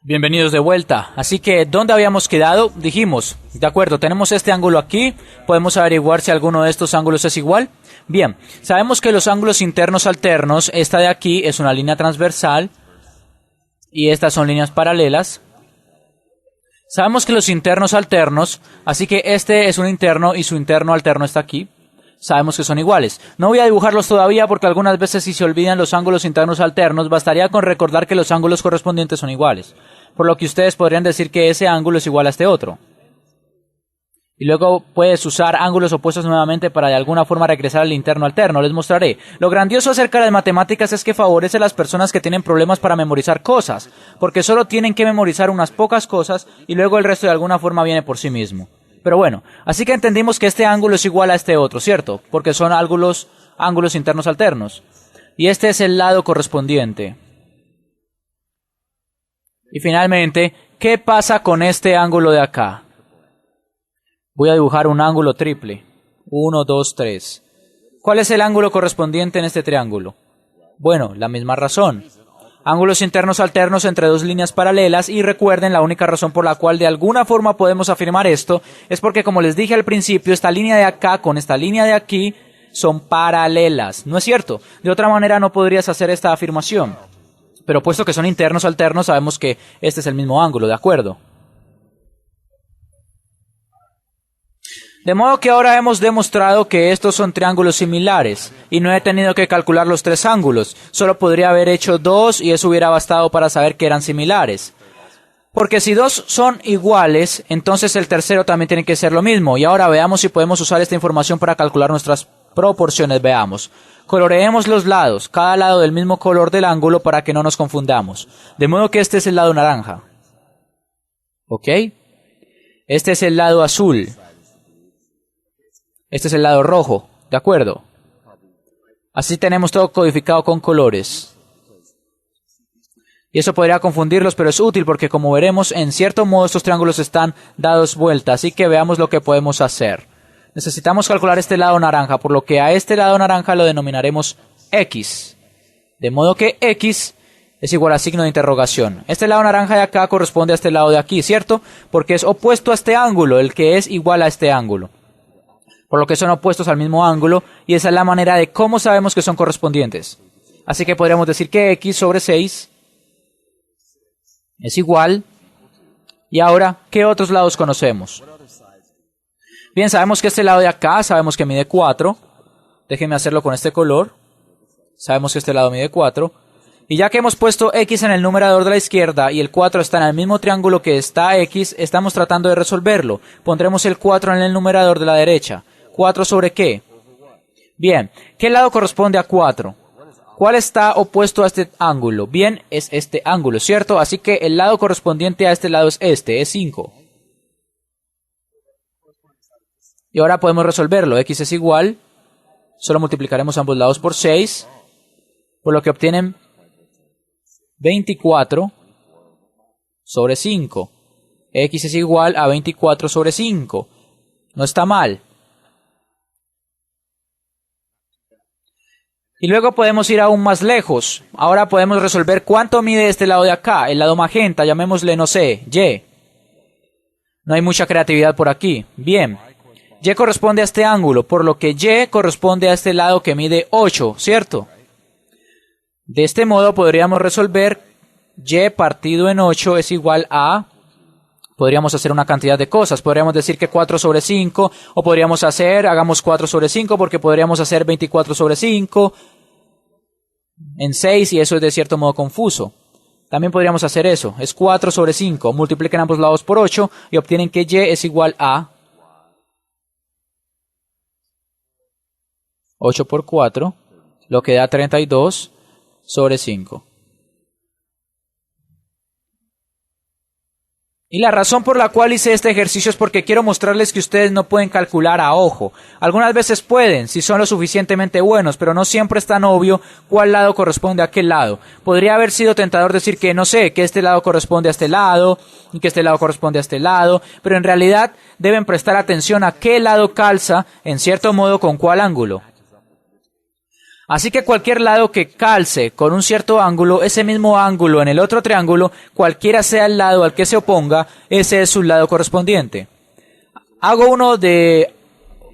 Bienvenidos de vuelta. Así que, ¿dónde habíamos quedado? Dijimos, de acuerdo, tenemos este ángulo aquí, podemos averiguar si alguno de estos ángulos es igual. Bien, sabemos que los ángulos internos alternos, esta de aquí es una línea transversal y estas son líneas paralelas. Sabemos que los internos alternos, así que este es un interno y su interno alterno está aquí. Sabemos que son iguales. No voy a dibujarlos todavía porque algunas veces si se olvidan los ángulos internos alternos, bastaría con recordar que los ángulos correspondientes son iguales. Por lo que ustedes podrían decir que ese ángulo es igual a este otro. Y luego puedes usar ángulos opuestos nuevamente para de alguna forma regresar al interno alterno. Les mostraré. Lo grandioso acerca de las matemáticas es que favorece a las personas que tienen problemas para memorizar cosas, porque solo tienen que memorizar unas pocas cosas y luego el resto de alguna forma viene por sí mismo. Pero bueno, así que entendimos que este ángulo es igual a este otro, ¿cierto? Porque son ángulos internos alternos. Y este es el lado correspondiente. Y finalmente, ¿qué pasa con este ángulo de acá? Voy a dibujar un ángulo triple. 1, 2, 3. ¿Cuál es el ángulo correspondiente en este triángulo? Bueno, la misma razón. Ángulos internos alternos entre dos líneas paralelas, y recuerden, la única razón por la cual de alguna forma podemos afirmar esto es porque, como les dije al principio, esta línea de acá con esta línea de aquí son paralelas, ¿no es cierto? De otra manera no podrías hacer esta afirmación. Pero puesto que son internos alternos, sabemos que este es el mismo ángulo, ¿de acuerdo? De modo que ahora hemos demostrado que estos son triángulos similares, y no he tenido que calcular los tres ángulos, solo podría haber hecho dos y eso hubiera bastado para saber que eran similares. Porque si dos son iguales, entonces el tercero también tiene que ser lo mismo, y ahora veamos si podemos usar esta información para calcular nuestras proporciones. Veamos. Coloreemos los lados, cada lado del mismo color del ángulo para que no nos confundamos. De modo que este es el lado naranja. ¿Ok? Este es el lado azul. Este es el lado rojo, ¿de acuerdo? Así tenemos todo codificado con colores. Y eso podría confundirlos, pero es útil porque, como veremos, en cierto modo estos triángulos están dados vuelta, así que veamos lo que podemos hacer. Necesitamos calcular este lado naranja, por lo que a este lado naranja lo denominaremos X. De modo que X es igual a signo de interrogación. Este lado naranja de acá corresponde a este lado de aquí, ¿cierto? Porque es opuesto a este ángulo, el que es igual a este ángulo. Por lo que son opuestos al mismo ángulo, y esa es la manera de cómo sabemos que son correspondientes. Así que podríamos decir que X sobre 6 es igual. Y ahora, ¿qué otros lados conocemos? Bien, sabemos que este lado de acá, sabemos que mide 4. Déjenme hacerlo con este color. Sabemos que este lado mide 4. Y ya que hemos puesto X en el numerador de la izquierda y el 4 está en el mismo triángulo que está X, estamos tratando de resolverlo. Pondremos el 4 en el numerador de la derecha. ¿4 sobre qué? Bien, ¿qué lado corresponde a 4? ¿Cuál está opuesto a este ángulo? Bien, es este ángulo, ¿cierto? Así que el lado correspondiente a este lado es 5. Y ahora podemos resolverlo. X es igual, solo multiplicaremos ambos lados por 6, por lo que obtienen 24 sobre 5. X es igual a 24 sobre 5. No está mal. Y luego podemos ir aún más lejos. Ahora podemos resolver cuánto mide este lado de acá, el lado magenta, llamémosle, no sé, Y. No hay mucha creatividad por aquí. Bien. Y corresponde a este ángulo, por lo que Y corresponde a este lado que mide 8, ¿cierto? De este modo podríamos resolver Y partido en 8 es igual a... Podríamos hacer una cantidad de cosas. Podríamos decir que 4 sobre 5, o podríamos hacer, hagamos 4 sobre 5, porque podríamos hacer 24 sobre 5 en 6, y eso es de cierto modo confuso. También podríamos hacer eso. Es 4 sobre 5. Multipliquen ambos lados por 8 y obtienen que Y es igual a 8 por 4, lo que da 32 sobre 5. Y la razón por la cual hice este ejercicio es porque quiero mostrarles que ustedes no pueden calcular a ojo. Algunas veces pueden, si son lo suficientemente buenos, pero no siempre es tan obvio cuál lado corresponde a qué lado. Podría haber sido tentador decir que, no sé, que este lado corresponde a este lado, y que este lado corresponde a este lado, pero en realidad deben prestar atención a qué lado calza, en cierto modo, con cuál ángulo. Así que cualquier lado que calce con un cierto ángulo, ese mismo ángulo en el otro triángulo, cualquiera sea el lado al que se oponga, ese es su lado correspondiente. Hago uno de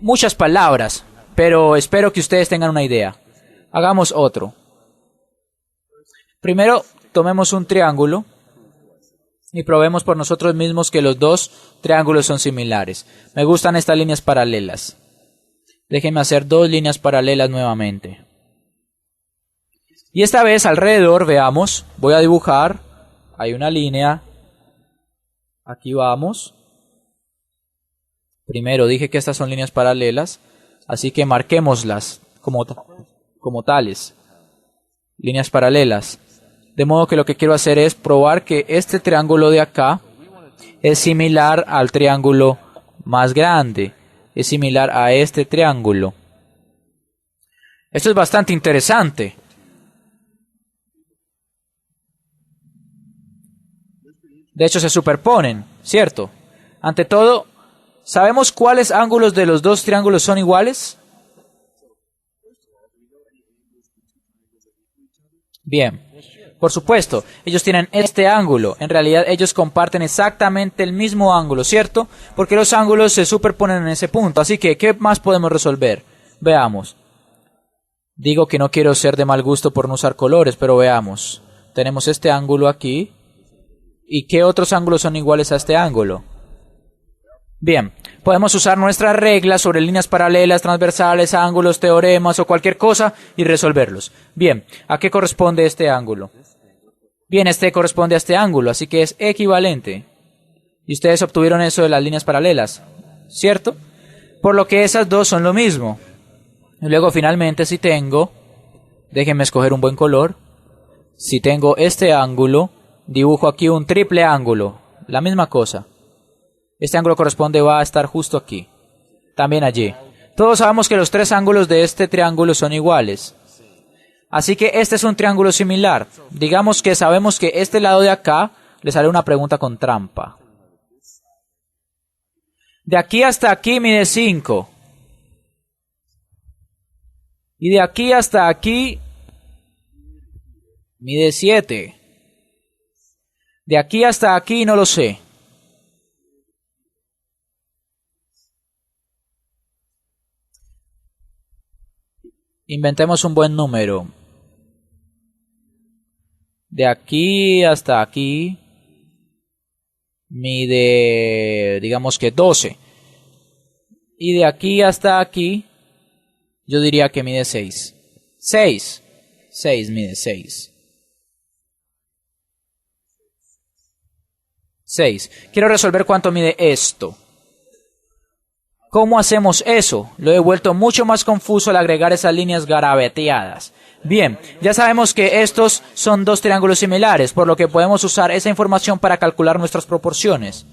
muchas palabras, pero espero que ustedes tengan una idea. Hagamos otro. Primero, tomemos un triángulo y probemos por nosotros mismos que los dos triángulos son similares. Me gustan estas líneas paralelas. Déjenme hacer dos líneas paralelas nuevamente. Y esta vez alrededor, veamos, voy a dibujar, hay una línea, aquí vamos. Primero dije que estas son líneas paralelas, así que marquémoslas como tales, líneas paralelas. De modo que lo que quiero hacer es probar que este triángulo de acá es similar al triángulo más grande, es similar a este triángulo. Esto es bastante interesante. De hecho, se superponen, ¿cierto? Ante todo, ¿sabemos cuáles ángulos de los dos triángulos son iguales? Bien, por supuesto, ellos tienen este ángulo. En realidad, ellos comparten exactamente el mismo ángulo, ¿cierto? Porque los ángulos se superponen en ese punto. Así que, ¿qué más podemos resolver? Veamos. Digo que no quiero ser de mal gusto por no usar colores, pero veamos. Tenemos este ángulo aquí. ¿Y qué otros ángulos son iguales a este ángulo? Bien, podemos usar nuestras reglas sobre líneas paralelas, transversales, ángulos, teoremas o cualquier cosa y resolverlos. Bien, ¿a qué corresponde este ángulo? Bien, este corresponde a este ángulo, así que es equivalente. Y ustedes obtuvieron eso de las líneas paralelas, ¿cierto? Por lo que esas dos son lo mismo. Y luego finalmente si tengo, déjenme escoger un buen color, si tengo este ángulo, dibujo aquí un triple ángulo, la misma cosa. Este ángulo va a estar justo aquí, también allí. Todos sabemos que los tres ángulos de este triángulo son iguales. Así que este es un triángulo similar. Digamos que sabemos que este lado de acá, les haré una pregunta con trampa. De aquí hasta aquí mide 5. Y de aquí hasta aquí mide 7. De aquí hasta aquí no lo sé. Inventemos un buen número. De aquí hasta aquí mide, digamos que 12. Y de aquí hasta aquí, yo diría que mide 6. 6. 6 mide 6. 6. Quiero resolver cuánto mide esto. ¿Cómo hacemos eso? Lo he vuelto mucho más confuso al agregar esas líneas garabateadas. Bien, ya sabemos que estos son dos triángulos similares, por lo que podemos usar esa información para calcular nuestras proporciones.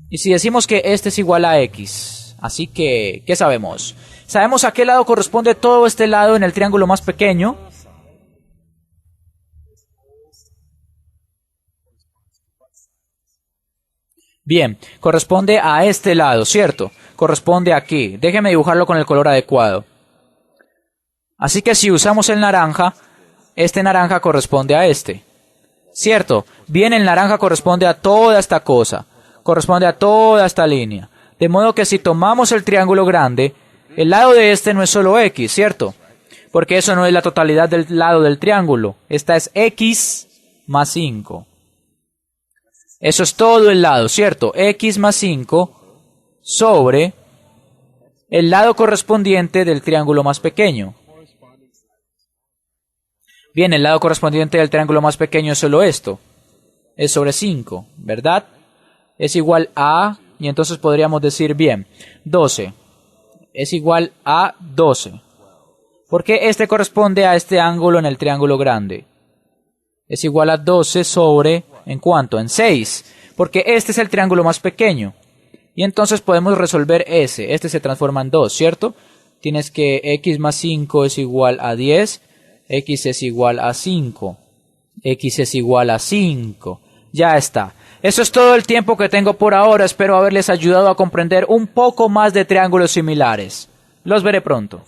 Y si decimos que este es igual a x, así que, ¿qué sabemos? ¿Sabemos a qué lado corresponde todo este lado en el triángulo más pequeño? Bien, corresponde a este lado, ¿cierto? Corresponde aquí. Déjeme dibujarlo con el color adecuado. Así que si usamos el naranja, este naranja corresponde a este. ¿Cierto? Bien, el naranja corresponde a toda esta cosa. Corresponde a toda esta línea. De modo que si tomamos el triángulo grande, el lado de este no es solo x, ¿cierto? Porque eso no es la totalidad del lado del triángulo. Esta es x más 5. Eso es todo el lado, ¿cierto? X más 5 sobre el lado correspondiente del triángulo más pequeño. Bien, el lado correspondiente del triángulo más pequeño es solo esto. Es sobre 5, ¿verdad? Es igual a, y entonces podríamos decir, bien, 12 es igual a 12. Porque este corresponde a este ángulo en el triángulo grande. Es igual a 12 sobre, ¿en cuánto? En 6. Porque este es el triángulo más pequeño. Y entonces podemos resolver ese. Este se transforma en 2, ¿cierto? Tienes que x más 5 es igual a 10. X es igual a 5. X es igual a 5. Ya está. Eso es todo el tiempo que tengo por ahora. Espero haberles ayudado a comprender un poco más de triángulos similares. Los veré pronto.